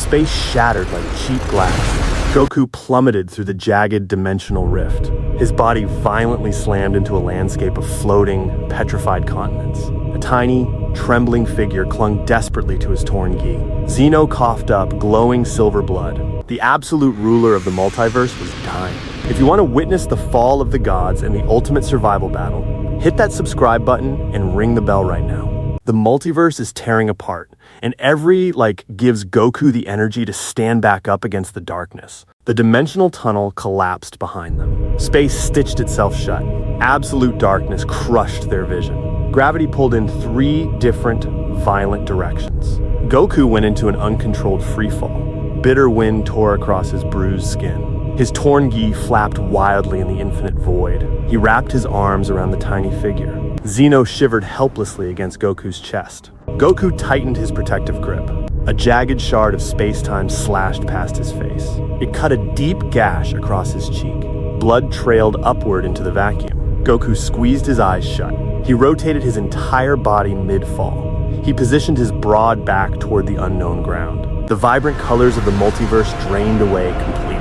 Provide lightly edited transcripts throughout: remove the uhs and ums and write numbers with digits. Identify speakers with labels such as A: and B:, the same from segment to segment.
A: Space shattered like cheap glass. Goku plummeted through the jagged dimensional rift. His body violently slammed into a landscape of floating, petrified continents. A tiny, trembling figure clung desperately to his torn gi. Zeno coughed up glowing silver blood. The absolute ruler of the multiverse was dying. If you want to witness the fall of the gods and the ultimate survival battle, hit that subscribe button and ring the bell right now. The multiverse is tearing apart, and every gives Goku the energy to stand back up against the darkness. The dimensional tunnel collapsed behind them. Space stitched itself shut. Absolute darkness crushed their vision. Gravity pulled in 3 different, violent directions. Goku went into an uncontrolled freefall. Bitter wind tore across his bruised skin. His torn gi flapped wildly in the infinite void. He wrapped his arms around the tiny figure. Zeno shivered helplessly against Goku's chest. Goku tightened his protective grip. A jagged shard of space-time slashed past his face. It cut a deep gash across his cheek. Blood trailed upward into the vacuum. Goku squeezed his eyes shut. He rotated his entire body mid-fall. He positioned his broad back toward the unknown ground. The vibrant colors of the multiverse drained away completely.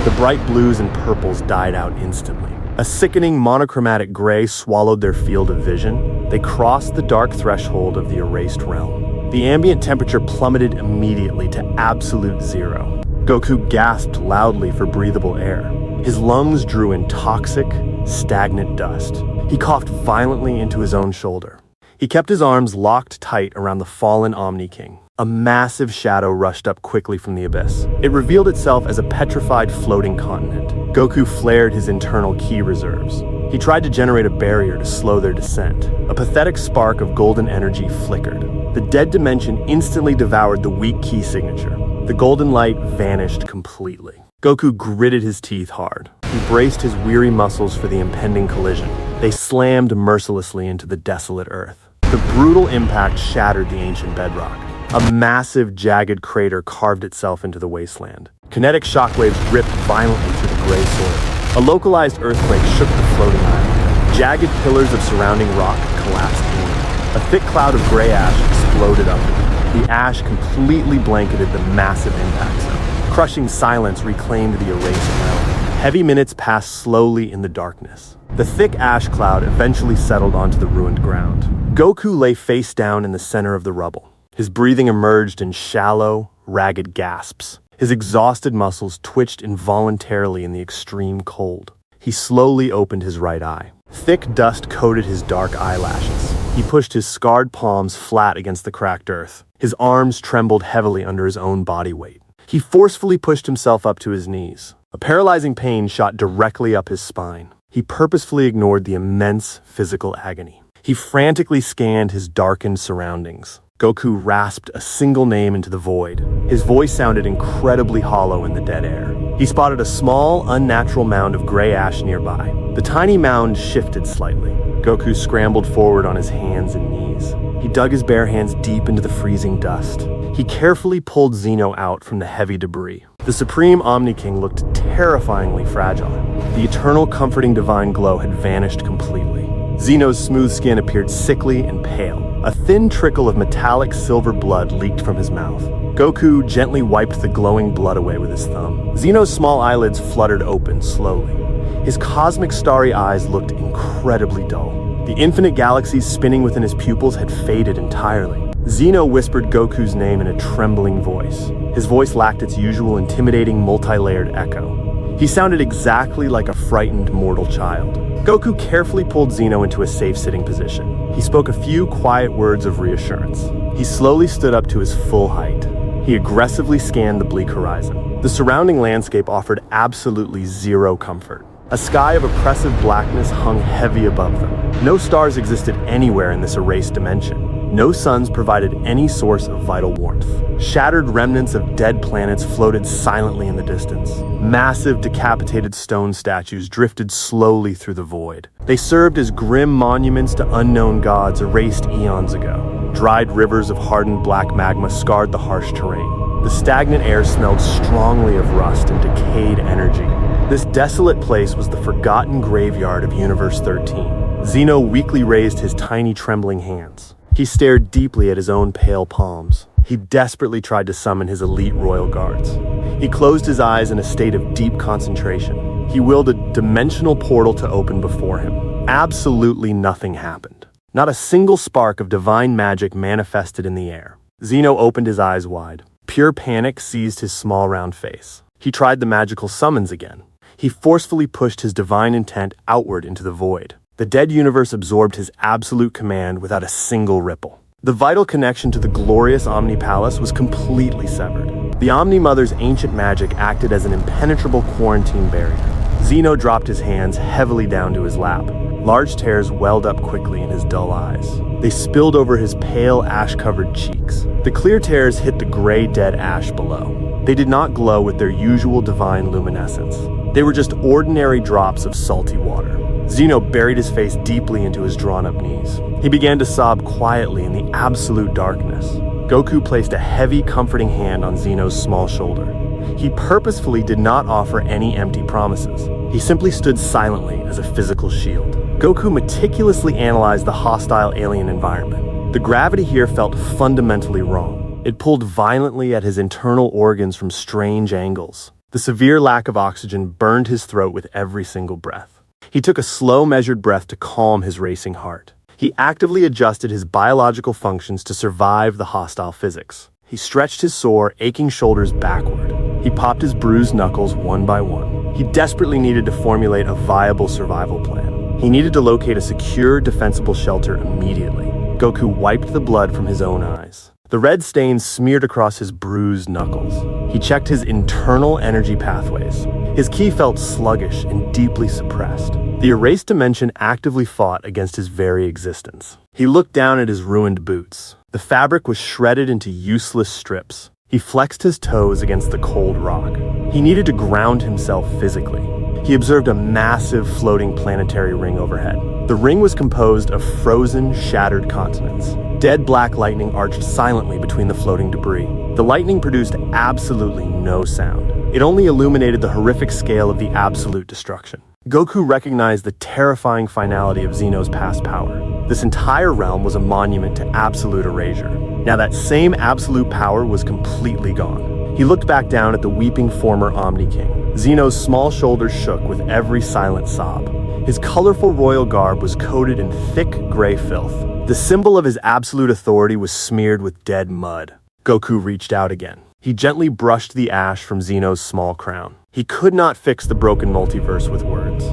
A: The bright blues and purples died out instantly. A sickening monochromatic gray swallowed their field of vision. They crossed the dark threshold of the erased realm. The ambient temperature plummeted immediately to absolute zero. Goku gasped loudly for breathable air. His lungs drew in toxic, stagnant dust. He coughed violently into his own shoulder. He kept his arms locked tight around the fallen Omni-King. A massive shadow rushed up quickly from the abyss. It revealed itself as a petrified floating continent. Goku flared his internal ki reserves. He tried to generate a barrier to slow their descent. A pathetic spark of golden energy flickered. The dead dimension instantly devoured the weak ki signature. The golden light vanished completely. Goku gritted his teeth hard. He braced his weary muscles for the impending collision. They slammed mercilessly into the desolate earth. The brutal impact shattered the ancient bedrock. A massive, jagged crater carved itself into the wasteland. Kinetic shockwaves ripped violently through the gray soil. A localized earthquake shook the floating island. Jagged pillars of surrounding rock collapsed inward. A thick cloud of gray ash exploded upward. The ash completely blanketed the massive impact zone. Crushing silence reclaimed the erased realm. Heavy minutes passed slowly in the darkness. The thick ash cloud eventually settled onto the ruined ground. Goku lay face down in the center of the rubble. His breathing emerged in shallow, ragged gasps. His exhausted muscles twitched involuntarily in the extreme cold. He slowly opened his right eye. Thick dust coated his dark eyelashes. He pushed his scarred palms flat against the cracked earth. His arms trembled heavily under his own body weight. He forcefully pushed himself up to his knees. A paralyzing pain shot directly up his spine. He purposefully ignored the immense physical agony. He frantically scanned his darkened surroundings. Goku rasped a single name into the void. His voice sounded incredibly hollow in the dead air. He spotted a small, unnatural mound of gray ash nearby. The tiny mound shifted slightly. Goku scrambled forward on his hands and knees. He dug his bare hands deep into the freezing dust. He carefully pulled Zeno out from the heavy debris. The Supreme Omni-King looked terrifyingly fragile. The eternal comforting divine glow had vanished completely. Zeno's smooth skin appeared sickly and pale. A thin trickle of metallic silver blood leaked from his mouth. Goku gently wiped the glowing blood away with his thumb. Zeno's small eyelids fluttered open slowly. His cosmic starry eyes looked incredibly dull. The infinite galaxies spinning within his pupils had faded entirely. Zeno whispered Goku's name in a trembling voice. His voice lacked its usual intimidating multi-layered echo. He sounded exactly like a frightened mortal child. Goku carefully pulled Zeno into a safe sitting position. He spoke a few quiet words of reassurance. He slowly stood up to his full height. He aggressively scanned the bleak horizon. The surrounding landscape offered absolutely zero comfort. A sky of oppressive blackness hung heavy above them. No stars existed anywhere in this erased dimension. No suns provided any source of vital warmth. Shattered remnants of dead planets floated silently in the distance. Massive decapitated stone statues drifted slowly through the void. They served as grim monuments to unknown gods erased eons ago. Dried rivers of hardened black magma scarred the harsh terrain. The stagnant air smelled strongly of rust and decayed energy. This desolate place was the forgotten graveyard of Universe 13. Zeno weakly raised his tiny trembling hands. He stared deeply at his own pale palms. he desperately tried to summon his elite royal guards. He closed his eyes in a state of deep concentration. He willed a dimensional portal to open before him. Absolutely nothing happened. Not a single spark of divine magic manifested in the air. Zeno opened his eyes wide. Pure panic seized his small round face. He tried the magical summons again. He forcefully pushed his divine intent outward into the void. The dead universe absorbed his absolute command without a single ripple. The vital connection to the glorious Omni-Palace was completely severed. The Omni-Mother's ancient magic acted as an impenetrable quarantine barrier. Zeno dropped his hands heavily down to his lap. Large tears welled up quickly in his dull eyes. They spilled over his pale, ash-covered cheeks. The clear tears hit the gray, dead ash below. They did not glow with their usual divine luminescence. They were just ordinary drops of salty water. Zeno buried his face deeply into his drawn-up knees. He began to sob quietly in the absolute darkness. Goku placed a heavy, comforting hand on Zeno's small shoulder. He purposefully did not offer any empty promises. He simply stood silently as a physical shield. Goku meticulously analyzed the hostile alien environment. The gravity here felt fundamentally wrong. It pulled violently at his internal organs from strange angles. The severe lack of oxygen burned his throat with every single breath. He took a slow, measured breath to calm his racing heart. He actively adjusted his biological functions to survive the hostile physics. He stretched his sore, aching shoulders backward. He popped his bruised knuckles one by one. He desperately needed to formulate a viable survival plan. He needed to locate a secure, defensible shelter immediately. Goku wiped the blood from his own eyes. The red stains smeared across his bruised knuckles. He checked his internal energy pathways. His ki felt sluggish and deeply suppressed. The erased dimension actively fought against his very existence. He looked down at his ruined boots. The fabric was shredded into useless strips. He flexed his toes against the cold rock. He needed to ground himself physically. He observed a massive floating planetary ring overhead. The ring was composed of frozen, shattered continents. Dead black lightning arched silently between the floating debris. The lightning produced absolutely no sound. It only illuminated the horrific scale of the absolute destruction. Goku recognized the terrifying finality of Zeno's past power. This entire realm was a monument to absolute erasure. Now that same absolute power was completely gone. He looked back down at the weeping former Omni-King. Zeno's small shoulders shook with every silent sob. His colorful royal garb was coated in thick gray filth. The symbol of his absolute authority was smeared with dead mud. Goku reached out again. He gently brushed the ash from Zeno's small crown. He could not fix the broken multiverse with words.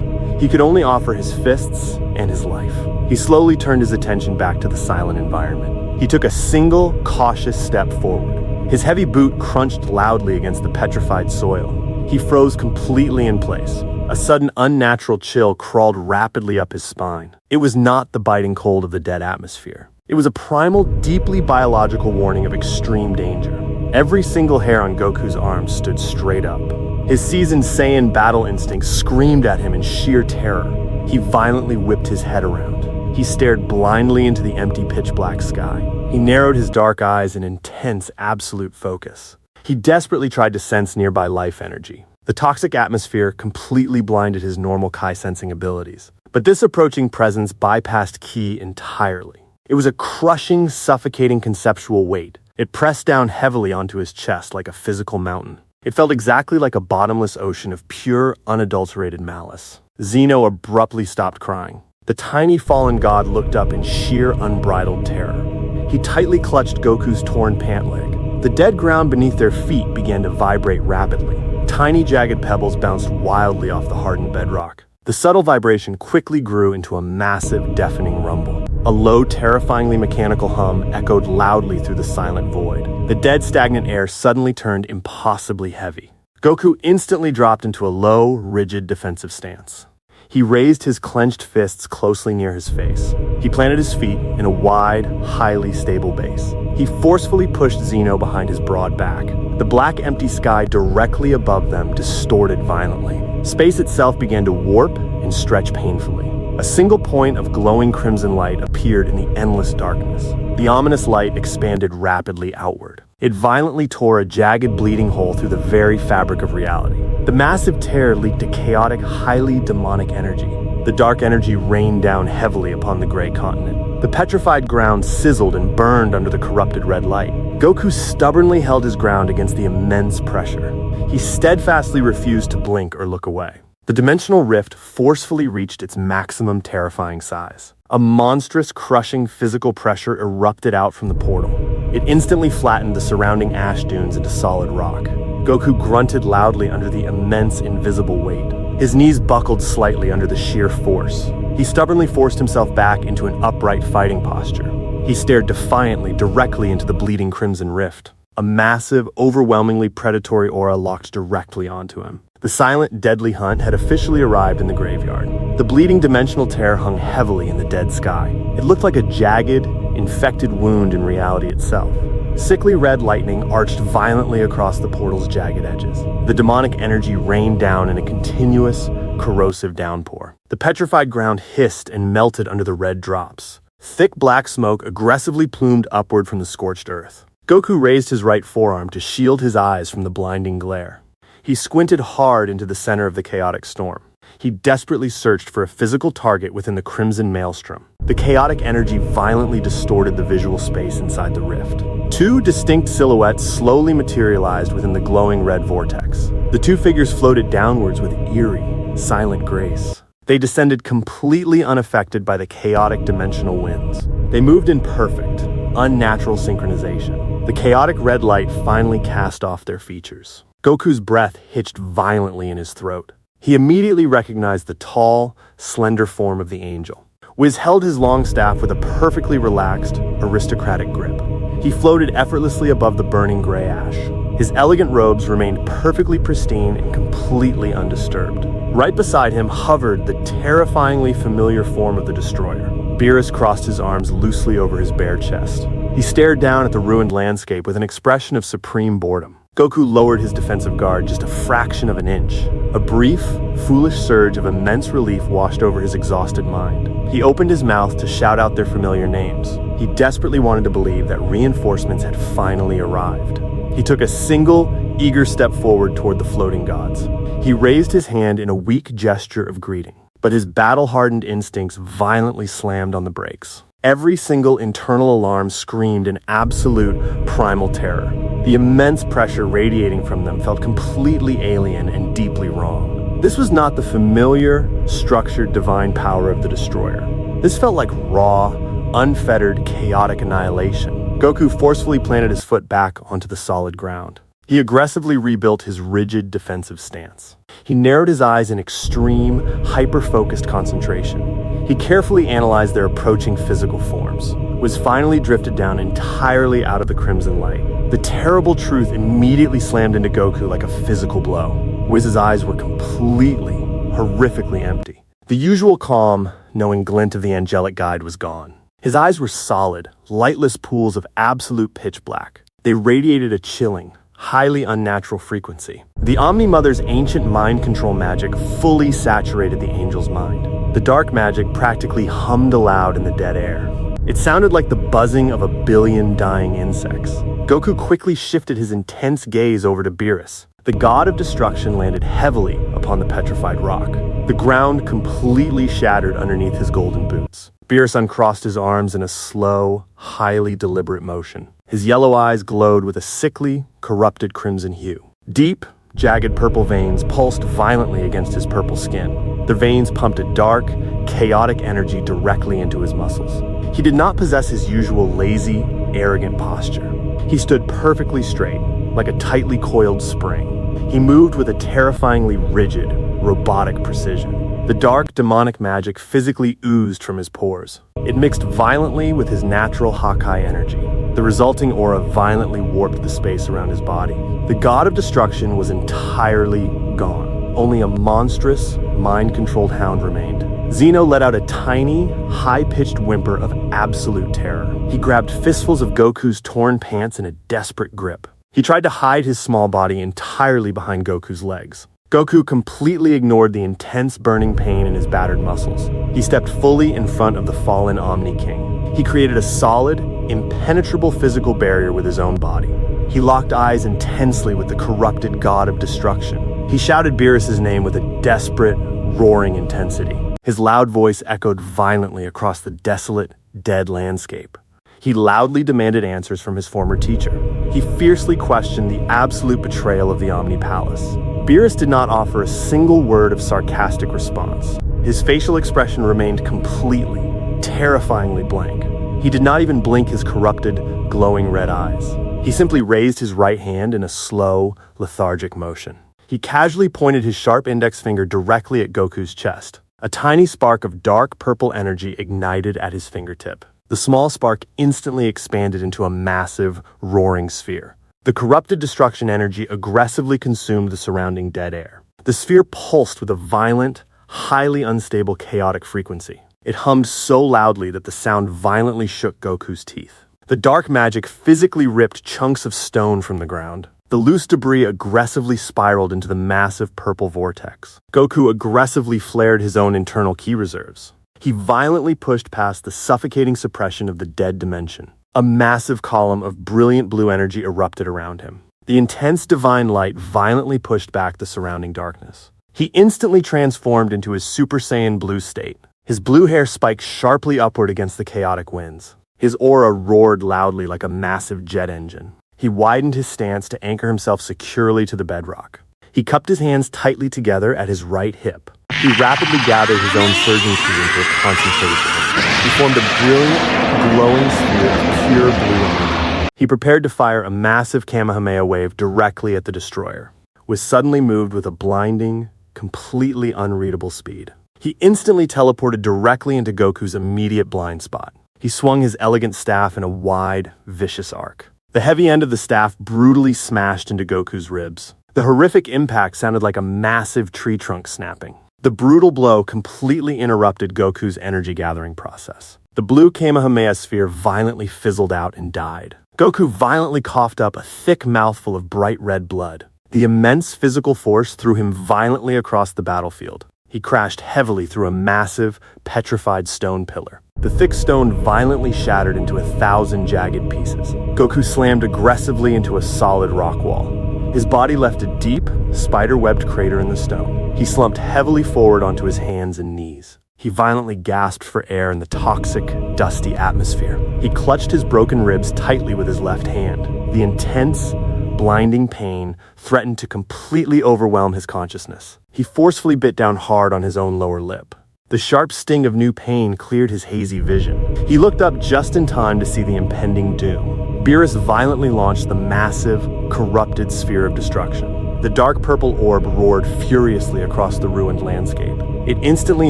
A: He could only offer his fists and his life. He slowly turned his attention back to the silent environment. He took a single, cautious step forward. His heavy boot crunched loudly against the petrified soil. He froze completely in place. A sudden unnatural chill crawled rapidly up his spine. It was not the biting cold of the dead atmosphere. It was a primal, deeply biological warning of extreme danger. Every single hair on Goku's arm stood straight up. His seasoned Saiyan battle instinct screamed at him in sheer terror. He violently whipped his head around. He stared blindly into the empty pitch-black sky. He narrowed his dark eyes in intense, absolute focus. He desperately tried to sense nearby life energy. The toxic atmosphere completely blinded his normal Kai-sensing abilities. But this approaching presence bypassed ki entirely. It was a crushing, suffocating conceptual weight. It pressed down heavily onto his chest like a physical mountain. It felt exactly like a bottomless ocean of pure, unadulterated malice. Zeno abruptly stopped crying. The tiny fallen god looked up in sheer, unbridled terror. He tightly clutched Goku's torn pant leg. The dead ground beneath their feet began to vibrate rapidly. Tiny, jagged pebbles bounced wildly off the hardened bedrock. The subtle vibration quickly grew into a massive, deafening rumble. A low, terrifyingly mechanical hum echoed loudly through the silent void. The dead, stagnant air suddenly turned impossibly heavy. Goku instantly dropped into a low, rigid defensive stance. He raised his clenched fists closely near his face. He planted his feet in a wide, highly stable base. He forcefully pushed Zeno behind his broad back. The black, empty sky directly above them distorted violently. Space itself began to warp and stretch painfully. A single point of glowing crimson light appeared in the endless darkness. The ominous light expanded rapidly outward. It violently tore a jagged, bleeding hole through the very fabric of reality. The massive tear leaked a chaotic, highly demonic energy. The dark energy rained down heavily upon the gray continent. The petrified ground sizzled and burned under the corrupted red light. Goku stubbornly held his ground against the immense pressure. He steadfastly refused to blink or look away. The dimensional rift forcefully reached its maximum terrifying size. A monstrous, crushing physical pressure erupted out from the portal. It instantly flattened the surrounding ash dunes into solid rock. Goku grunted loudly under the immense, invisible weight. His knees buckled slightly under the sheer force. He stubbornly forced himself back into an upright fighting posture. He stared defiantly directly into the bleeding crimson rift. A massive, overwhelmingly predatory aura locked directly onto him. The silent, deadly hunt had officially arrived in the graveyard. The bleeding dimensional tear hung heavily in the dead sky. It looked like a jagged, infected wound in reality itself. Sickly red lightning arched violently across the portal's jagged edges. The demonic energy rained down in a continuous, corrosive downpour. The petrified ground hissed and melted under the red drops. Thick black smoke aggressively plumed upward from the scorched earth. Goku raised his right forearm to shield his eyes from the blinding glare. He squinted hard into the center of the chaotic storm. He desperately searched for a physical target within the crimson maelstrom. The chaotic energy violently distorted the visual space inside the rift. Two distinct silhouettes slowly materialized within the glowing red vortex. The two figures floated downwards with eerie, silent grace. They descended completely unaffected by the chaotic dimensional winds. They moved in perfect, unnatural synchronization. The chaotic red light finally cast off their features. Goku's breath hitched violently in his throat. He immediately recognized the tall, slender form of the angel. Whis held his long staff with a perfectly relaxed, aristocratic grip. He floated effortlessly above the burning gray ash. His elegant robes remained perfectly pristine and completely undisturbed. Right beside him hovered the terrifyingly familiar form of the destroyer. Beerus crossed his arms loosely over his bare chest. He stared down at the ruined landscape with an expression of supreme boredom. Goku lowered his defensive guard just a fraction of an inch. A brief, foolish surge of immense relief washed over his exhausted mind. He opened his mouth to shout out their familiar names. He desperately wanted to believe that reinforcements had finally arrived. He took a single, eager step forward toward the floating gods. He raised his hand in a weak gesture of greeting, but his battle-hardened instincts violently slammed on the brakes. Every single internal alarm screamed in absolute, primal terror. The immense pressure radiating from them felt completely alien and deeply wrong. This was not the familiar, structured divine power of the destroyer. This felt like raw, unfettered, chaotic annihilation. Goku forcefully planted his foot back onto the solid ground. He aggressively rebuilt his rigid defensive stance. He narrowed his eyes in extreme, hyper-focused concentration. He carefully analyzed their approaching physical forms. Whis finally drifted down entirely out of the crimson light. The terrible truth immediately slammed into Goku like a physical blow. Whis' eyes were completely, horrifically empty. The usual calm, knowing glint of the angelic guide was gone. His eyes were solid, lightless pools of absolute pitch black. They radiated a chilling, highly unnatural frequency. The Omni-Mother's ancient mind control magic fully saturated the angel's mind. The dark magic practically hummed aloud in the dead air. It sounded like the buzzing of a billion dying insects. Goku quickly shifted his intense gaze over to Beerus. The god of destruction landed heavily upon the petrified rock. The ground completely shattered underneath his golden boots. Beerus uncrossed his arms in a slow, highly deliberate motion. His yellow eyes glowed with a sickly, corrupted crimson hue. Deep, jagged purple veins pulsed violently against his purple skin. The veins pumped a dark, chaotic energy directly into his muscles. He did not possess his usual lazy, arrogant posture. He stood perfectly straight, like a tightly coiled spring. He moved with a terrifyingly rigid, robotic precision. The dark, demonic magic physically oozed from his pores. It mixed violently with his natural Hakai energy. The resulting aura violently warped the space around his body. The god of destruction was entirely gone. Only a monstrous, mind-controlled hound remained. Zeno let out a tiny, high-pitched whimper of absolute terror. He grabbed fistfuls of Goku's torn pants in a desperate grip. He tried to hide his small body entirely behind Goku's legs. Goku completely ignored the intense burning pain in his battered muscles. He stepped fully in front of the fallen Omni-King. He created a solid, impenetrable physical barrier with his own body. He locked eyes intensely with the corrupted god of destruction. He shouted Beerus' name with a desperate, roaring intensity. His loud voice echoed violently across the desolate, dead landscape. He loudly demanded answers from his former teacher. He fiercely questioned the absolute betrayal of the Omni-Palace. Beerus did not offer a single word of sarcastic response. His facial expression remained completely, terrifyingly blank. He did not even blink his corrupted, glowing red eyes. He simply raised his right hand in a slow, lethargic motion. He casually pointed his sharp index finger directly at Goku's chest. A tiny spark of dark purple energy ignited at his fingertip. The small spark instantly expanded into a massive, roaring sphere. The corrupted destruction energy aggressively consumed the surrounding dead air. The sphere pulsed with a violent, highly unstable chaotic frequency. It hummed so loudly that the sound violently shook Goku's teeth. The dark magic physically ripped chunks of stone from the ground. The loose debris aggressively spiraled into the massive purple vortex. Goku aggressively flared his own internal ki reserves. He violently pushed past the suffocating suppression of the dead dimension. A massive column of brilliant blue energy erupted around him. The intense divine light violently pushed back the surrounding darkness. He instantly transformed into his Super Saiyan blue state. His blue hair spiked sharply upward against the chaotic winds. His aura roared loudly like a massive jet engine. He widened his stance to anchor himself securely to the bedrock. He cupped his hands tightly together at his right hip. He rapidly gathered his own surging ki into a concentrated point. He formed a brilliant, glowing sphere of pure blue energy. He prepared to fire a massive Kamehameha wave directly at the destroyer, was suddenly moved with a blinding, completely unreadable speed. He instantly teleported directly into Goku's immediate blind spot. He swung his elegant staff in a wide, vicious arc. The heavy end of the staff brutally smashed into Goku's ribs. The horrific impact sounded like a massive tree trunk snapping. The brutal blow completely interrupted Goku's energy-gathering process. The blue Kamehameha sphere violently fizzled out and died. Goku violently coughed up a thick mouthful of bright red blood. The immense physical force threw him violently across the battlefield. He crashed heavily through a massive, petrified stone pillar. The thick stone violently shattered into 1,000 jagged pieces. Goku slammed aggressively into a solid rock wall. His body left a deep, spider-webbed crater in the stone. He slumped heavily forward onto his hands and knees. He violently gasped for air in the toxic, dusty atmosphere. He clutched his broken ribs tightly with his left hand. The intense, blinding pain threatened to completely overwhelm his consciousness. He forcefully bit down hard on his own lower lip. The sharp sting of new pain cleared his hazy vision. He looked up just in time to see the impending doom. Beerus violently launched the massive, corrupted sphere of destruction. The dark purple orb roared furiously across the ruined landscape. It instantly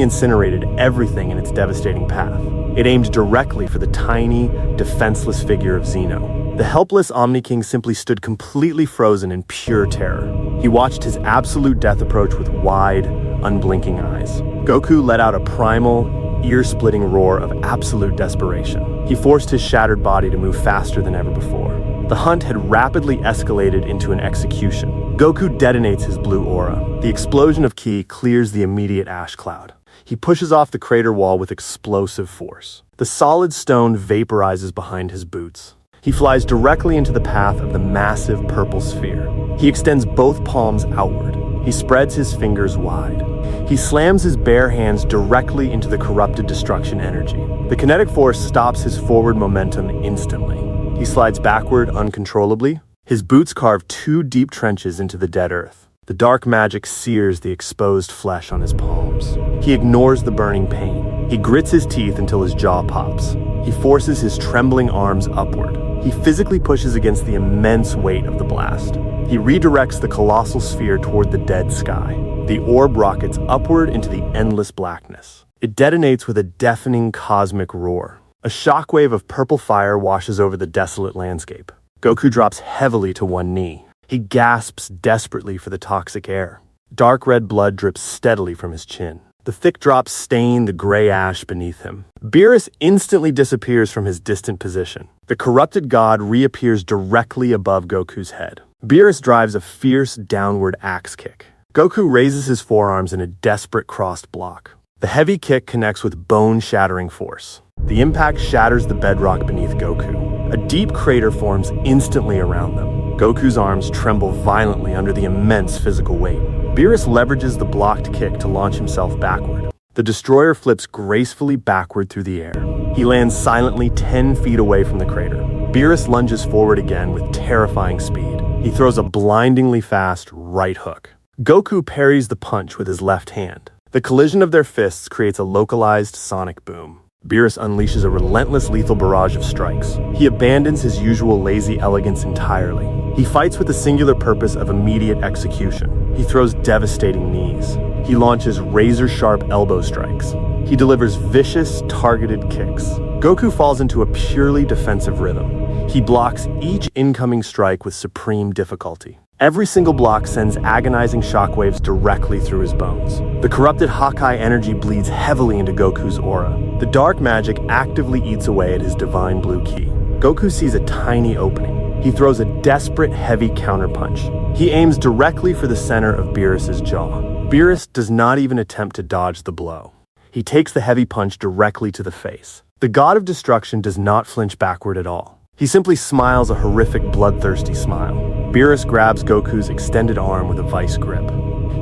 A: incinerated everything in its devastating path. It aimed directly for the tiny, defenseless figure of Zeno. The helpless Omni-King simply stood completely frozen in pure terror. He watched his absolute death approach with wide, unblinking eyes. Goku let out a primal, ear-splitting roar of absolute desperation. He forced his shattered body to move faster than ever before. The hunt had rapidly escalated into an execution. Goku detonates his blue aura. The explosion of ki clears the immediate ash cloud. He pushes off the crater wall with explosive force. The solid stone vaporizes behind his boots. He flies directly into the path of the massive purple sphere. He extends both palms outward. He spreads his fingers wide. He slams his bare hands directly into the corrupted destruction energy. The kinetic force stops his forward momentum instantly. He slides backward uncontrollably. His boots carve 2 deep trenches into the dead earth. The dark magic sears the exposed flesh on his palms. He ignores the burning pain. He grits his teeth until his jaw pops. He forces his trembling arms upward. He physically pushes against the immense weight of the blast. He redirects the colossal sphere toward the dead sky. The orb rockets upward into the endless blackness. It detonates with a deafening cosmic roar. A shockwave of purple fire washes over the desolate landscape. Goku drops heavily to one knee. He gasps desperately for the toxic air. Dark red blood drips steadily from his chin. The thick drops stain the gray ash beneath him. Beerus instantly disappears from his distant position. The corrupted god reappears directly above Goku's head. Beerus drives a fierce downward axe kick. Goku raises his forearms in a desperate crossed block. The heavy kick connects with bone-shattering force. The impact shatters the bedrock beneath Goku. A deep crater forms instantly around them. Goku's arms tremble violently under the immense physical weight. Beerus leverages the blocked kick to launch himself backward. The destroyer flips gracefully backward through the air. He lands silently 10 feet away from the crater. Beerus lunges forward again with terrifying speed. He throws a blindingly fast right hook. Goku parries the punch with his left hand. The collision of their fists creates a localized sonic boom. Beerus unleashes a relentless lethal barrage of strikes. He abandons his usual lazy elegance entirely. He fights with the singular purpose of immediate execution. He throws devastating knees. He launches razor-sharp elbow strikes. He delivers vicious, targeted kicks. Goku falls into a purely defensive rhythm. He blocks each incoming strike with supreme difficulty. Every single block sends agonizing shockwaves directly through his bones. The corrupted Hawkeye energy bleeds heavily into Goku's aura. The dark magic actively eats away at his divine blue ki. Goku sees a tiny opening. He throws a desperate, heavy counterpunch. He aims directly for the center of Beerus's jaw. Beerus does not even attempt to dodge the blow. He takes the heavy punch directly to the face. The god of destruction does not flinch backward at all. He simply smiles a horrific, bloodthirsty smile. Beerus grabs Goku's extended arm with a vice grip.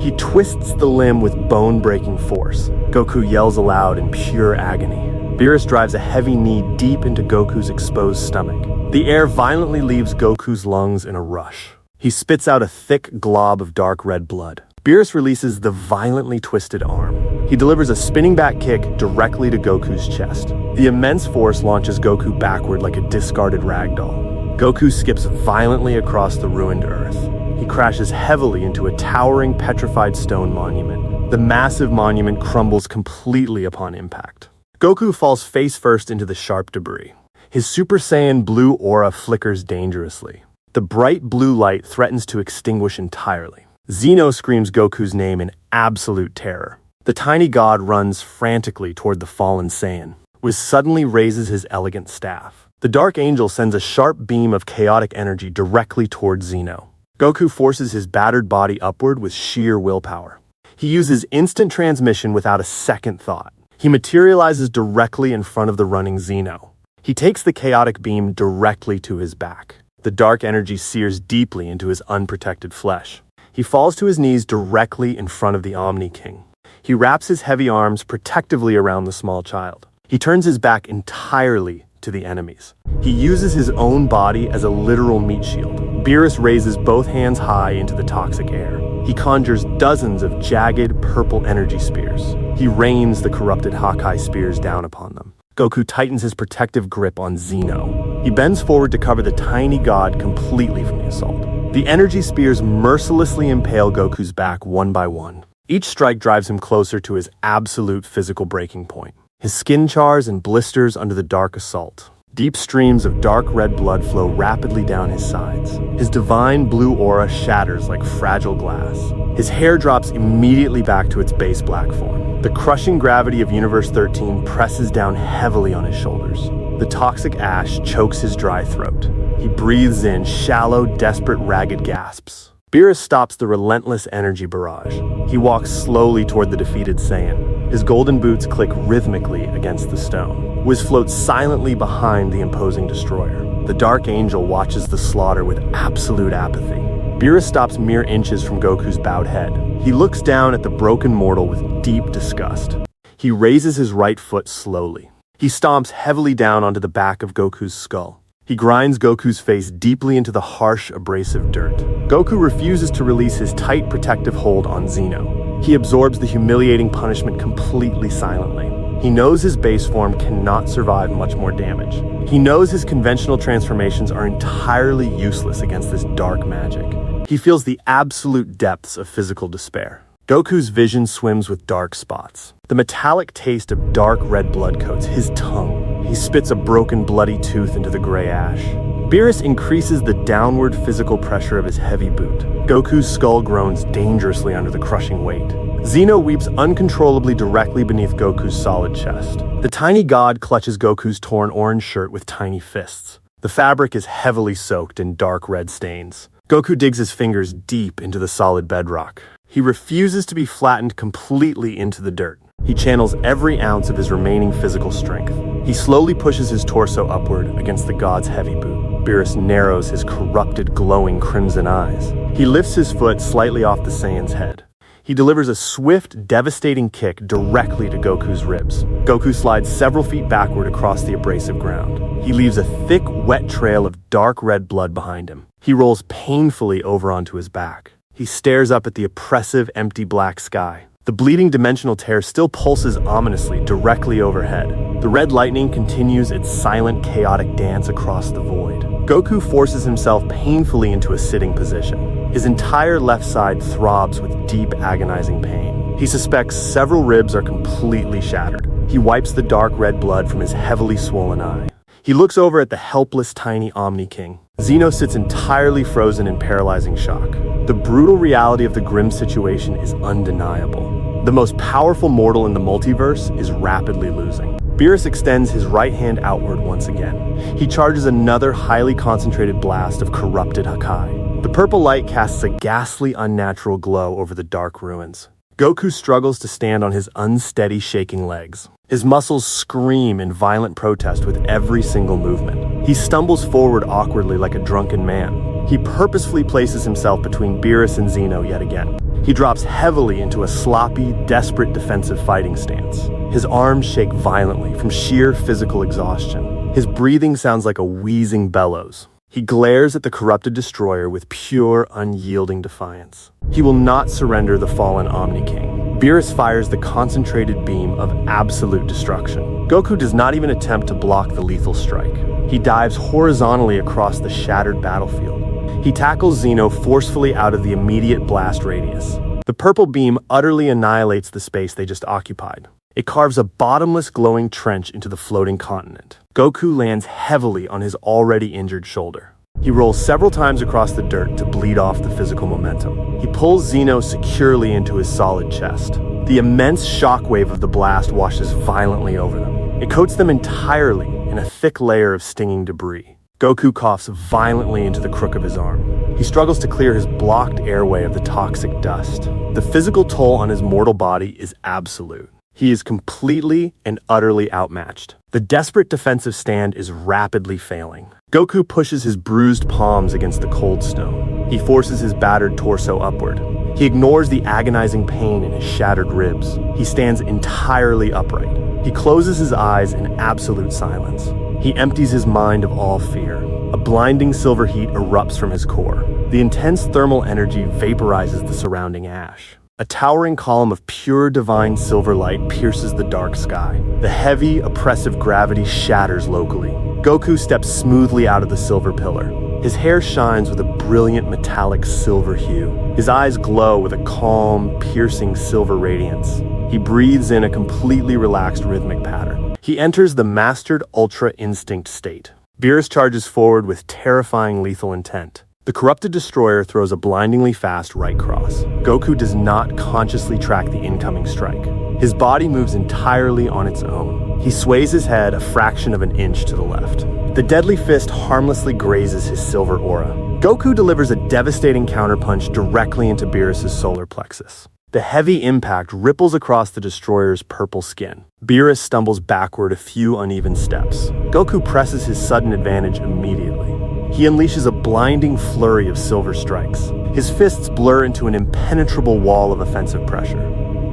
A: He twists the limb with bone-breaking force. Goku yells aloud in pure agony. Beerus drives a heavy knee deep into Goku's exposed stomach. The air violently leaves Goku's lungs in a rush. He spits out a thick glob of dark red blood. Beerus releases the violently twisted arm. He delivers a spinning back kick directly to Goku's chest. The immense force launches Goku backward like a discarded ragdoll. Goku skips violently across the ruined earth. He crashes heavily into a towering petrified stone monument. The massive monument crumbles completely upon impact. Goku falls face first into the sharp debris. His Super Saiyan blue aura flickers dangerously. The bright blue light threatens to extinguish entirely. Zeno screams Goku's name in absolute terror. The tiny god runs frantically toward the fallen Saiyan. Whis suddenly raises his elegant staff. The Dark Angel sends a sharp beam of chaotic energy directly toward Zeno. Goku forces his battered body upward with sheer willpower. He uses instant transmission without a second thought. He materializes directly in front of the running Zeno. He takes the chaotic beam directly to his back. The dark energy sears deeply into his unprotected flesh. He falls to his knees directly in front of the Omni-King. He wraps his heavy arms protectively around the small child. He turns his back entirely to the enemies. He uses his own body as a literal meat shield. Beerus raises both hands high into the toxic air. He conjures dozens of jagged, purple energy spears. He rains the corrupted Hawkeye spears down upon them. Goku tightens his protective grip on Zeno. He bends forward to cover the tiny god completely from the assault. The energy spears mercilessly impale Goku's back one by one. Each strike drives him closer to his absolute physical breaking point. His skin chars and blisters under the dark assault. Deep streams of dark red blood flow rapidly down his sides. His divine blue aura shatters like fragile glass. His hair drops immediately back to its base black form. The crushing gravity of Universe 13 presses down heavily on his shoulders. The toxic ash chokes his dry throat. He breathes in shallow, desperate, ragged gasps. Beerus stops the relentless energy barrage. He walks slowly toward the defeated Saiyan. His golden boots click rhythmically against the stone. Whis floats silently behind the imposing destroyer. The Dark Angel watches the slaughter with absolute apathy. Beerus stops mere inches from Goku's bowed head. He looks down at the broken mortal with deep disgust. He raises his right foot slowly. He stomps heavily down onto the back of Goku's skull. He grinds Goku's face deeply into the harsh, abrasive dirt. Goku refuses to release his tight, protective hold on Zeno. He absorbs the humiliating punishment completely silently. He knows his base form cannot survive much more damage. He knows his conventional transformations are entirely useless against this dark magic. He feels the absolute depths of physical despair. Goku's vision swims with dark spots. The metallic taste of dark red blood coats his tongue. He spits a broken, bloody tooth into the gray ash. Beerus increases the downward physical pressure of his heavy boot. Goku's skull groans dangerously under the crushing weight. Zeno weeps uncontrollably directly beneath Goku's solid chest. The tiny god clutches Goku's torn orange shirt with tiny fists. The fabric is heavily soaked in dark red stains. Goku digs his fingers deep into the solid bedrock. He refuses to be flattened completely into the dirt. He channels every ounce of his remaining physical strength. He slowly pushes his torso upward against the god's heavy boot. Beerus narrows his corrupted, glowing crimson eyes. He lifts his foot slightly off the Saiyan's head. He He delivers a swift, devastating kick directly to Goku's ribs. Goku slides several feet backward across the abrasive ground. He leaves a thick, wet trail of dark red blood behind him. He rolls painfully over onto his back. He stares up at the oppressive, empty black sky. The bleeding dimensional tear still pulses ominously directly overhead. The red lightning continues its silent, chaotic dance across the void. Goku forces himself painfully into a sitting position. His entire left side throbs with deep, agonizing pain. He suspects several ribs are completely shattered. He wipes the dark red blood from his heavily swollen eye. He looks over at the helpless, tiny Omni-King. Zeno sits entirely frozen in paralyzing shock. The brutal reality of the grim situation is undeniable. The most powerful mortal in the multiverse is rapidly losing. Beerus extends his right hand outward once again. He charges another highly concentrated blast of corrupted Hakai. The purple light casts a ghastly, unnatural glow over the dark ruins. Goku struggles to stand on his unsteady, shaking legs. His muscles scream in violent protest with every single movement. He stumbles forward awkwardly like a drunken man. He purposefully places himself between Beerus and Zeno yet again. He drops heavily into a sloppy, desperate defensive fighting stance. His arms shake violently from sheer physical exhaustion. His breathing sounds like a wheezing bellows. He glares at the corrupted destroyer with pure, unyielding defiance. He will not surrender the fallen Omni-King. Beerus fires the concentrated beam of absolute destruction. Goku does not even attempt to block the lethal strike. He dives horizontally across the shattered battlefield. He tackles Zeno forcefully out of the immediate blast radius. The purple beam utterly annihilates the space they just occupied. It carves a bottomless glowing trench into the floating continent. Goku lands heavily on his already injured shoulder. He rolls several times across the dirt to bleed off the physical momentum. He pulls Zeno securely into his solid chest. The immense shockwave of the blast washes violently over them. It coats them entirely in a thick layer of stinging debris. Goku coughs violently into the crook of his arm. He struggles to clear his blocked airway of the toxic dust. The physical toll on his mortal body is absolute. He is completely and utterly outmatched. The desperate defensive stand is rapidly failing. Goku pushes his bruised palms against the cold stone. He forces his battered torso upward. He ignores the agonizing pain in his shattered ribs. He stands entirely upright. He closes his eyes in absolute silence. He empties his mind of all fear. A blinding silver heat erupts from his core. The intense thermal energy vaporizes the surrounding ash. A towering column of pure divine silver light pierces the dark sky. The heavy, oppressive gravity shatters locally. Goku steps smoothly out of the silver pillar. His hair shines with a brilliant metallic silver hue. His eyes glow with a calm, piercing silver radiance. He breathes in a completely relaxed rhythmic pattern. He enters the mastered Ultra Instinct state. Beerus charges forward with terrifying lethal intent. The corrupted destroyer throws a blindingly fast right cross. Goku does not consciously track the incoming strike. His body moves entirely on its own. He sways his head a fraction of an inch to the left. The deadly fist harmlessly grazes his silver aura. Goku delivers a devastating counterpunch directly into Beerus' solar plexus. The heavy impact ripples across the destroyer's purple skin. Beerus stumbles backward a few uneven steps. Goku presses his sudden advantage immediately. He unleashes a blinding flurry of silver strikes. His fists blur into an impenetrable wall of offensive pressure.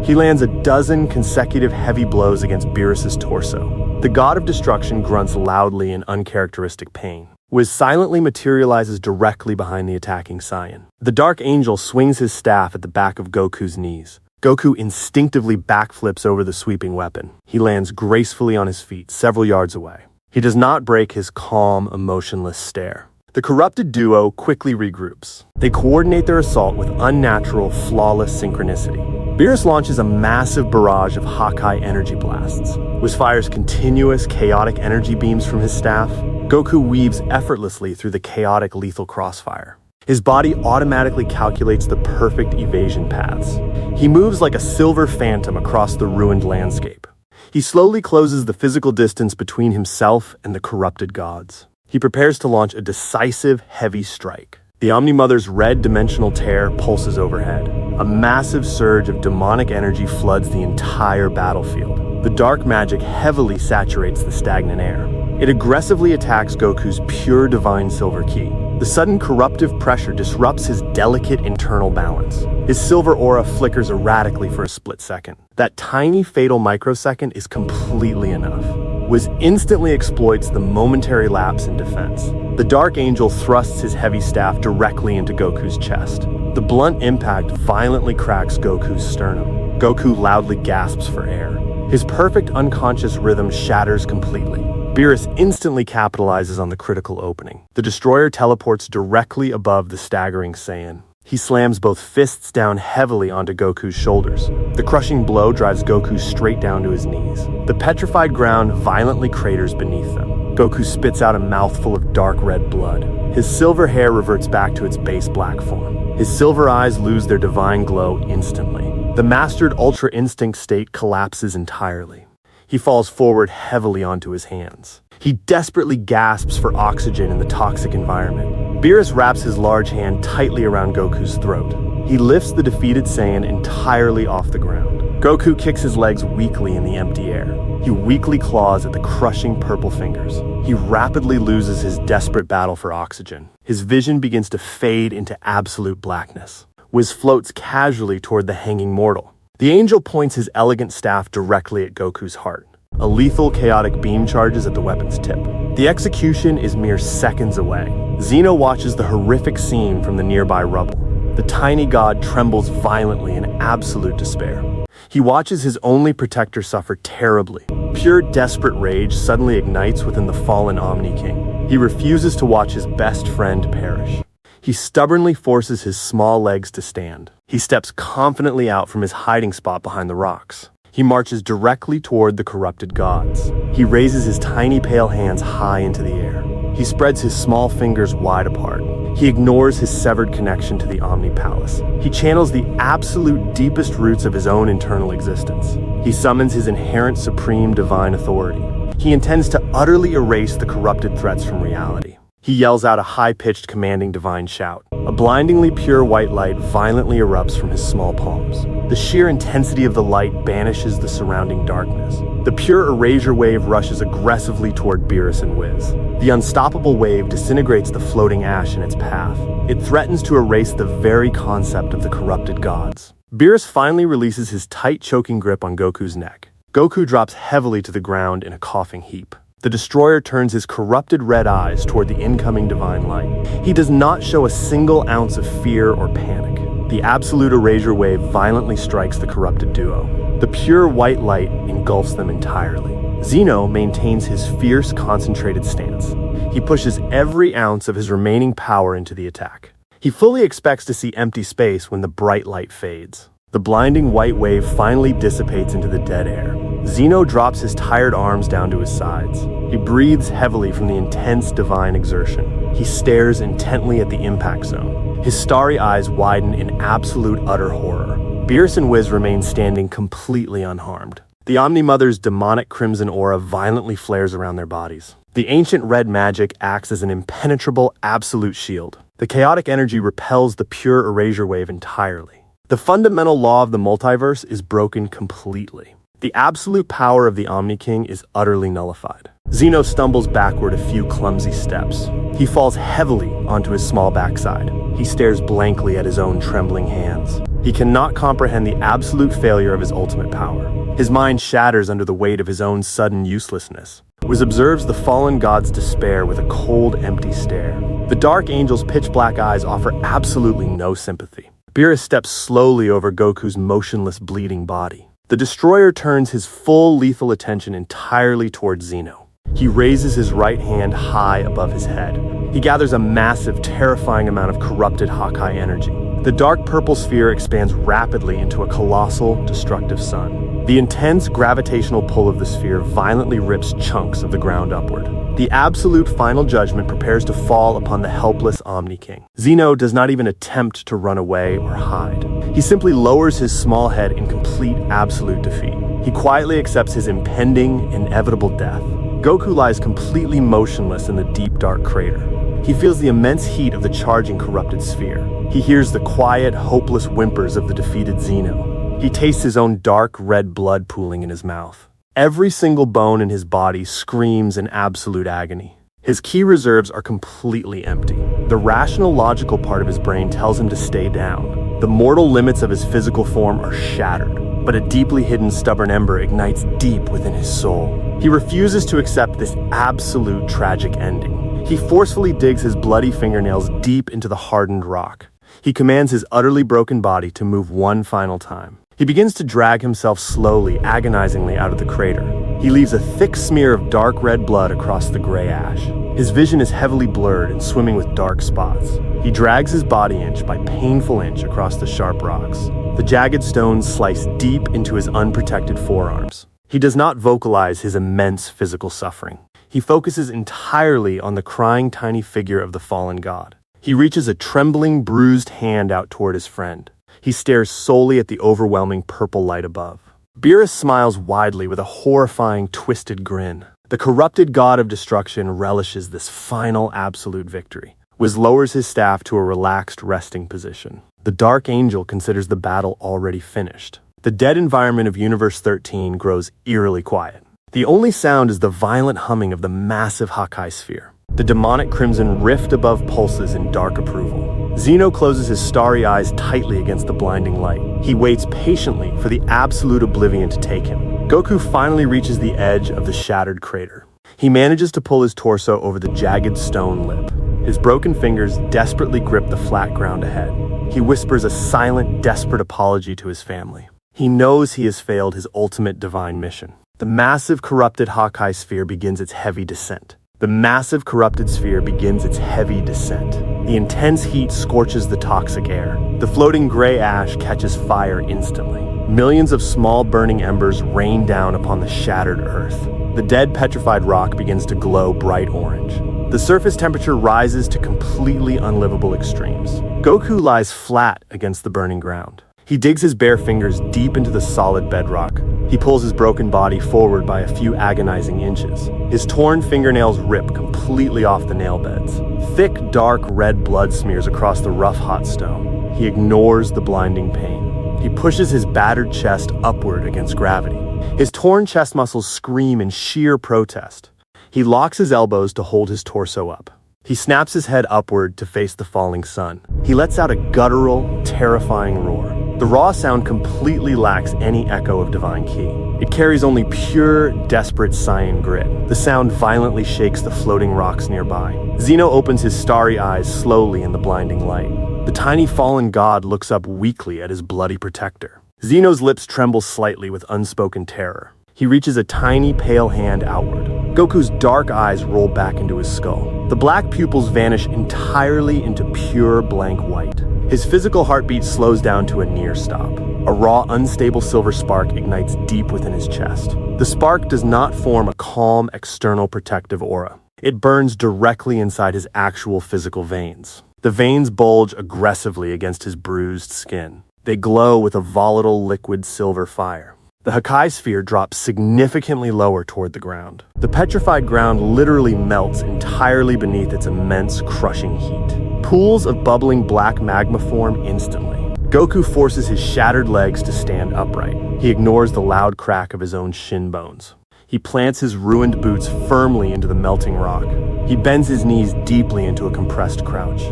A: He lands a dozen consecutive heavy blows against Beerus' torso. The god of destruction grunts loudly in uncharacteristic pain. Whis silently materializes directly behind the attacking Saiyan. The Dark Angel swings his staff at the back of Goku's knees. Goku instinctively backflips over the sweeping weapon. He lands gracefully on his feet several yards away. He does not break his calm, emotionless stare. The corrupted duo quickly regroups. They coordinate their assault with unnatural, flawless synchronicity. Beerus launches a massive barrage of Hakai energy blasts. Whis fires continuous, chaotic energy beams from his staff. Goku weaves effortlessly through the chaotic, lethal crossfire. His body automatically calculates the perfect evasion paths. He moves like a silver phantom across the ruined landscape. He slowly closes the physical distance between himself and the corrupted gods. He prepares to launch a decisive, heavy strike. The Omni-Mother's red dimensional tear pulses overhead. A massive surge of demonic energy floods the entire battlefield. The dark magic heavily saturates the stagnant air. It aggressively attacks Goku's pure divine silver ki. The sudden corruptive pressure disrupts his delicate internal balance. His silver aura flickers erratically for a split second. That tiny fatal microsecond is completely enough. Whis instantly exploits the momentary lapse in defense. The Dark Angel thrusts his heavy staff directly into Goku's chest. The blunt impact violently cracks Goku's sternum. Goku loudly gasps for air. His perfect unconscious rhythm shatters completely. Beerus instantly capitalizes on the critical opening. The destroyer teleports directly above the staggering Saiyan. He slams both fists down heavily onto Goku's shoulders. The crushing blow drives Goku straight down to his knees. The petrified ground violently craters beneath them. Goku spits out a mouthful of dark red blood. His silver hair reverts back to its base black form. His silver eyes lose their divine glow instantly. The mastered Ultra Instinct state collapses entirely. He falls forward heavily onto his hands. He desperately gasps for oxygen in the toxic environment. Beerus wraps his large hand tightly around Goku's throat. He lifts the defeated Saiyan entirely off the ground. Goku kicks his legs weakly in the empty air. He weakly claws at the crushing purple fingers. He rapidly loses his desperate battle for oxygen. His vision begins to fade into absolute blackness. Whis floats casually toward the hanging mortal. The angel points his elegant staff directly at Goku's heart. A lethal chaotic beam charges at the weapon's tip. The execution is mere seconds away. Zeno watches the horrific scene from the nearby rubble. The tiny god trembles violently in absolute despair. He watches his only protector suffer terribly. Pure desperate rage suddenly ignites within the fallen Omni-King. He refuses to watch his best friend perish. He stubbornly forces his small legs to stand. He steps confidently out from his hiding spot behind the rocks. He marches directly toward the corrupted gods. He raises his tiny pale hands high into the air. He spreads his small fingers wide apart. He ignores his severed connection to the Omni-Palace. He channels the absolute deepest roots of his own internal existence. He summons his inherent supreme divine authority. He intends to utterly erase the corrupted threats from reality. He yells out a high-pitched commanding divine shout. A blindingly pure white light violently erupts from his small palms. The sheer intensity of the light banishes the surrounding darkness. The pure erasure wave rushes aggressively toward Beerus and Whis. The unstoppable wave disintegrates the floating ash in its path. It threatens to erase the very concept of the corrupted gods. Beerus finally releases his tight, choking grip on Goku's neck. Goku drops heavily to the ground in a coughing heap. The destroyer turns his corrupted red eyes toward the incoming divine light. He does not show a single ounce of fear or panic. The absolute erasure wave violently strikes the corrupted duo. The pure white light engulfs them entirely. Zeno maintains his fierce, concentrated stance. He pushes every ounce of his remaining power into the attack. He fully expects to see empty space when the bright light fades. The blinding white wave finally dissipates into the dead air. Zeno drops his tired arms down to his sides. He breathes heavily from the intense divine exertion. He stares intently at the impact zone. His starry eyes widen in absolute utter horror. Beerus and Whis remain standing completely unharmed. The Omni-Mother's demonic crimson aura violently flares around their bodies. The ancient red magic acts as an impenetrable absolute shield. The chaotic energy repels the pure erasure wave entirely. The fundamental law of the multiverse is broken completely. The absolute power of the Omni-King is utterly nullified. Zeno stumbles backward a few clumsy steps. He falls heavily onto his small backside. He stares blankly at his own trembling hands. He cannot comprehend the absolute failure of his ultimate power. His mind shatters under the weight of his own sudden uselessness. Whis observes the fallen god's despair with a cold, empty stare. The Dark Angel's pitch-black eyes offer absolutely no sympathy. Beerus steps slowly over Goku's motionless, bleeding body. The destroyer turns his full lethal attention entirely towards Zeno. He raises his right hand high above his head. He gathers a massive, terrifying amount of corrupted Hawkeye energy. The dark purple sphere expands rapidly into a colossal, destructive sun. The intense gravitational pull of the sphere violently rips chunks of the ground upward. The absolute final judgment prepares to fall upon the helpless Omni-King. Zeno does not even attempt to run away or hide. He simply lowers his small head in complete, absolute defeat. He quietly accepts his impending, inevitable death. Goku lies completely motionless in the deep, dark crater. He feels the immense heat of the charging, corrupted sphere. He hears the quiet, hopeless whimpers of the defeated Zeno. He tastes his own dark, red blood pooling in his mouth. Every single bone in his body screams in absolute agony. His key reserves are completely empty. The rational, logical part of his brain tells him to stay down. The mortal limits of his physical form are shattered, but a deeply hidden stubborn ember ignites deep within his soul. He refuses to accept this absolute tragic ending. He forcefully digs his bloody fingernails deep into the hardened rock. He commands his utterly broken body to move one final time. He begins to drag himself slowly, agonizingly out of the crater. He leaves a thick smear of dark red blood across the gray ash. His vision is heavily blurred and swimming with dark spots. He drags his body inch by painful inch across the sharp rocks. The jagged stones slice deep into his unprotected forearms. He does not vocalize his immense physical suffering. He focuses entirely on the crying tiny figure of the fallen god. He reaches a trembling, bruised hand out toward his friend. He stares solely at the overwhelming purple light above. Beerus smiles widely with a horrifying, twisted grin. The corrupted god of destruction relishes this final absolute victory. Whis lowers his staff to a relaxed resting position. The Dark Angel considers the battle already finished. The dead environment of Universe 13 grows eerily quiet. The only sound is the violent humming of the massive Hakai sphere. The demonic crimson rift above pulses in dark approval. Zeno closes his starry eyes tightly against the blinding light. He waits patiently for the absolute oblivion to take him. Goku finally reaches the edge of the shattered crater. He manages to pull his torso over the jagged stone lip. His broken fingers desperately grip the flat ground ahead. He whispers a silent, desperate apology to his family. He knows he has failed his ultimate divine mission. The massive corrupted Hakai sphere begins its heavy descent. The massive corrupted sphere begins its heavy descent. The intense heat scorches the toxic air. The floating gray ash catches fire instantly. Millions of small burning embers rain down upon the shattered earth. The dead petrified rock begins to glow bright orange. The surface temperature rises to completely unlivable extremes. Goku lies flat against the burning ground. He digs his bare fingers deep into the solid bedrock. He pulls his broken body forward by a few agonizing inches. His torn fingernails rip completely off the nail beds. Thick, dark red blood smears across the rough, hot stone. He ignores the blinding pain. He pushes his battered chest upward against gravity. His torn chest muscles scream in sheer protest. He locks his elbows to hold his torso up. He snaps his head upward to face the falling sun. He lets out a guttural, terrifying roar. The raw sound completely lacks any echo of divine ki. It carries only pure, desperate Saiyan grit. The sound violently shakes the floating rocks nearby. Zeno opens his starry eyes slowly in the blinding light. The tiny fallen god looks up weakly at his bloody protector. Zeno's lips tremble slightly with unspoken terror. He reaches a tiny, pale hand outward. Goku's dark eyes roll back into his skull. The black pupils vanish entirely into pure blank white. His physical heartbeat slows down to a near stop. A raw, unstable silver spark ignites deep within his chest. The spark does not form a calm, external protective aura. It burns directly inside his actual physical veins. The veins bulge aggressively against his bruised skin. They glow with a volatile, liquid silver fire. The Hakai sphere drops significantly lower toward the ground. The petrified ground literally melts entirely beneath its immense, crushing heat. Pools of bubbling black magma form instantly. Goku forces his shattered legs to stand upright. He ignores the loud crack of his own shin bones. He plants his ruined boots firmly into the melting rock. He bends his knees deeply into a compressed crouch.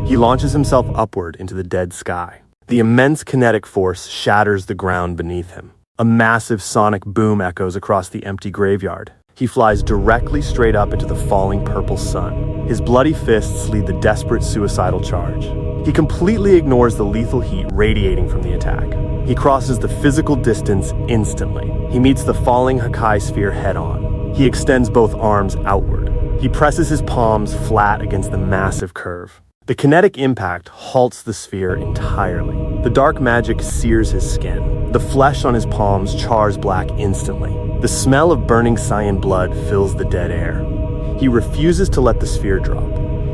A: He launches himself upward into the dead sky. The immense kinetic force shatters the ground beneath him. A massive sonic boom echoes across the empty graveyard. He flies directly straight up into the falling purple sun. His bloody fists lead the desperate suicidal charge. He completely ignores the lethal heat radiating from the attack. He crosses the physical distance instantly. He meets the falling Hakai sphere head-on. He extends both arms outward. He presses his palms flat against the massive curve. The kinetic impact halts the sphere entirely. The dark magic sears his skin. The flesh on his palms chars black instantly. The smell of burning Saiyan blood fills the dead air. He refuses to let the sphere drop.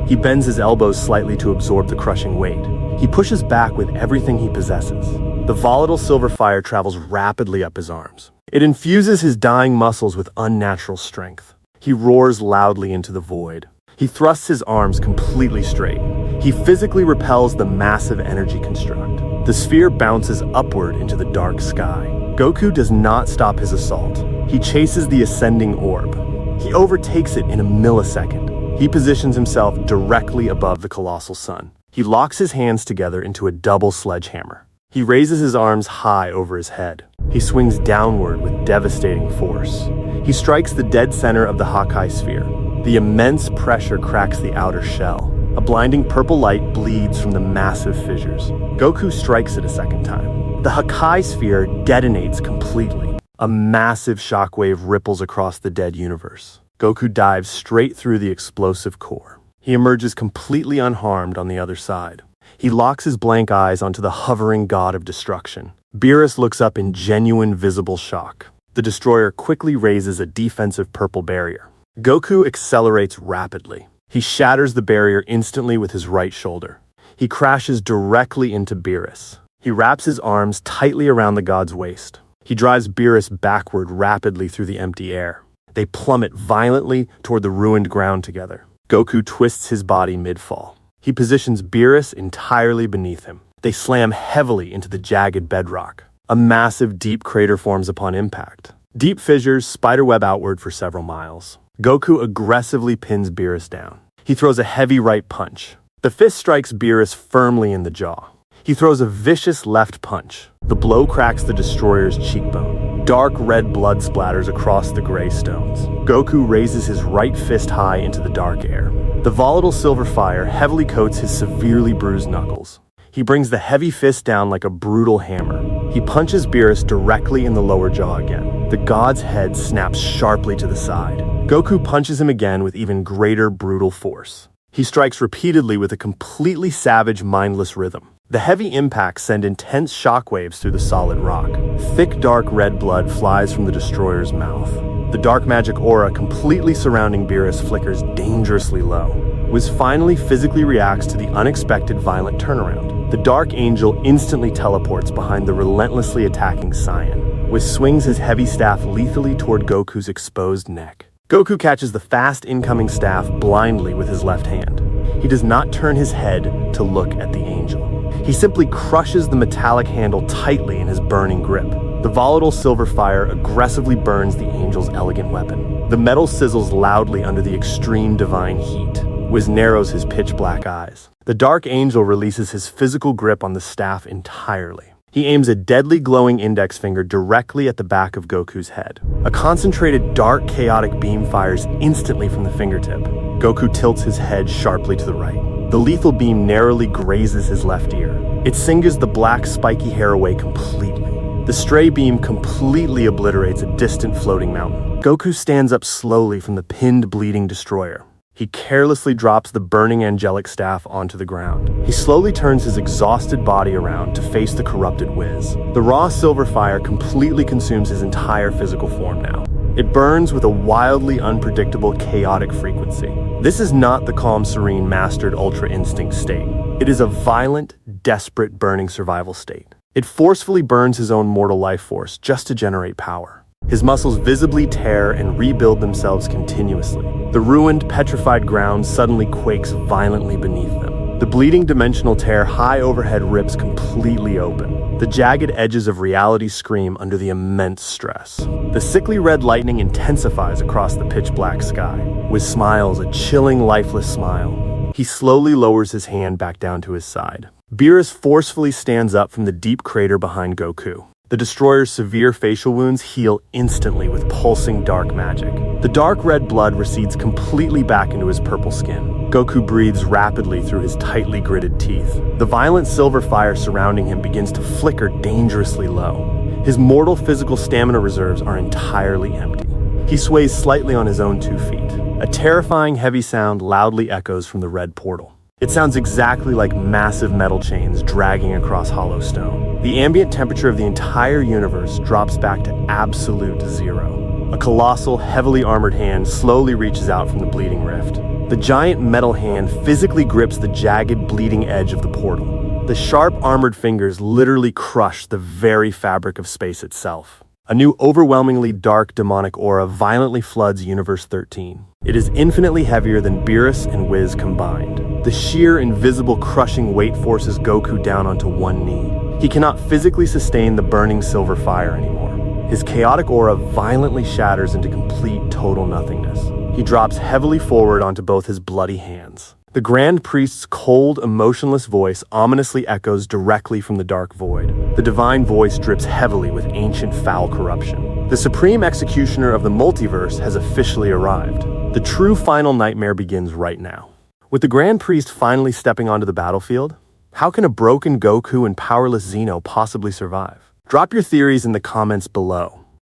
A: He bends his elbows slightly to absorb the crushing weight. He pushes back with everything he possesses. The volatile silver fire travels rapidly up his arms. It infuses his dying muscles with unnatural strength. He roars loudly into the void. He thrusts his arms completely straight. He physically repels the massive energy construct. The sphere bounces upward into the dark sky. Goku does not stop his assault. He chases the ascending orb. He overtakes it in a millisecond. He positions himself directly above the colossal sun. He locks his hands together into a double sledgehammer. He raises his arms high over his head. He swings downward with devastating force. He strikes the dead center of the Hakai sphere. The immense pressure cracks the outer shell. A blinding purple light bleeds from the massive fissures. Goku strikes it a second time. The Hakai sphere detonates completely. A massive shockwave ripples across the dead universe. Goku dives straight through the explosive core. He emerges completely unharmed on the other side. He locks his blank eyes onto the hovering god of destruction. Beerus looks up in genuine visible shock. The destroyer quickly raises a defensive purple barrier. Goku accelerates rapidly. He shatters the barrier instantly with his right shoulder. He crashes directly into Beerus. He wraps his arms tightly around the god's waist. He drives Beerus backward rapidly through the empty air. They plummet violently toward the ruined ground together. Goku twists his body mid-fall. He positions Beerus entirely beneath him. They slam heavily into the jagged bedrock. A massive deep crater forms upon impact. Deep fissures spiderweb outward for several miles. Goku aggressively pins Beerus down. He throws a heavy right punch. The fist strikes Beerus firmly in the jaw. He throws a vicious left punch. The blow cracks the destroyer's cheekbone. Dark red blood splatters across the gray stones. Goku raises his right fist high into the dark air. The volatile silver fire heavily coats his severely bruised knuckles. He brings the heavy fist down like a brutal hammer. He punches Beerus directly in the lower jaw again. The god's head snaps sharply to the side. Goku punches him again with even greater brutal force. He strikes repeatedly with a completely savage, mindless rhythm. The heavy impacts send intense shockwaves through the solid rock. Thick, dark red blood flies from the destroyer's mouth. The dark magic aura completely surrounding Beerus flickers dangerously low. Whis finally physically reacts to the unexpected violent turnaround. The Dark Angel instantly teleports behind the relentlessly attacking Saiyan. Whis swings his heavy staff lethally toward Goku's exposed neck. Goku catches the fast incoming staff blindly with his left hand. He does not turn his head to look at the angel. He simply crushes the metallic handle tightly in his burning grip. The volatile silver fire aggressively burns the angel's elegant weapon. The metal sizzles loudly under the extreme divine heat. Whis narrows his pitch-black eyes. The Dark Angel releases his physical grip on the staff entirely. He aims a deadly glowing index finger directly at the back of Goku's head. A concentrated dark chaotic beam fires instantly from the fingertip. Goku tilts his head sharply to the right. The lethal beam narrowly grazes his left ear. It singes the black spiky hair away completely. The stray beam completely obliterates a distant floating mountain. Goku stands up slowly from the pinned bleeding destroyer. He carelessly drops the burning angelic staff onto the ground. He slowly turns his exhausted body around to face the corrupted Whis. The raw silver fire completely consumes his entire physical form now. It burns with a wildly unpredictable, chaotic frequency. This is not the calm, serene, mastered Ultra Instinct state. It is a violent, desperate, burning survival state. It forcefully burns his own mortal life force just to generate power. His muscles visibly tear and rebuild themselves continuously. The ruined, petrified ground suddenly quakes violently beneath them. The bleeding dimensional tear high overhead rips completely open. The jagged edges of reality scream under the immense stress. The sickly red lightning intensifies across the pitch-black sky. Whis smiles a chilling, lifeless smile. He slowly lowers his hand back down to his side. Beerus forcefully stands up from the deep crater behind Goku. The destroyer's severe facial wounds heal instantly with pulsing dark magic. The dark red blood recedes completely back into his purple skin. Goku breathes rapidly through his tightly gritted teeth. The violent silver fire surrounding him begins to flicker dangerously low. His mortal physical stamina reserves are entirely empty. He sways slightly on his own 2 feet. A terrifying heavy sound loudly echoes from the red portal. It sounds exactly like massive metal chains dragging across hollow stone. The ambient temperature of the entire universe drops back to absolute zero. A colossal, heavily armored hand slowly reaches out from the bleeding rift. The giant metal hand physically grips the jagged, bleeding edge of the portal. The sharp, armored fingers literally crush the very fabric of space itself. A new, overwhelmingly dark, demonic aura violently floods Universe 13. It is infinitely heavier than Beerus and Whis combined. The sheer, invisible, crushing weight forces Goku down onto one knee. He cannot physically sustain the burning silver fire anymore. His chaotic aura violently shatters into complete, total nothingness. He drops heavily forward onto both his bloody hands. The Grand Priest's cold, emotionless voice ominously echoes directly from the dark void. The divine voice drips heavily with ancient foul corruption. The supreme executioner of the multiverse has officially arrived. The true final nightmare begins right now. With the Grand Priest finally stepping onto the battlefield, how can a broken Goku and powerless Zeno possibly survive? Drop your theories in the comments below.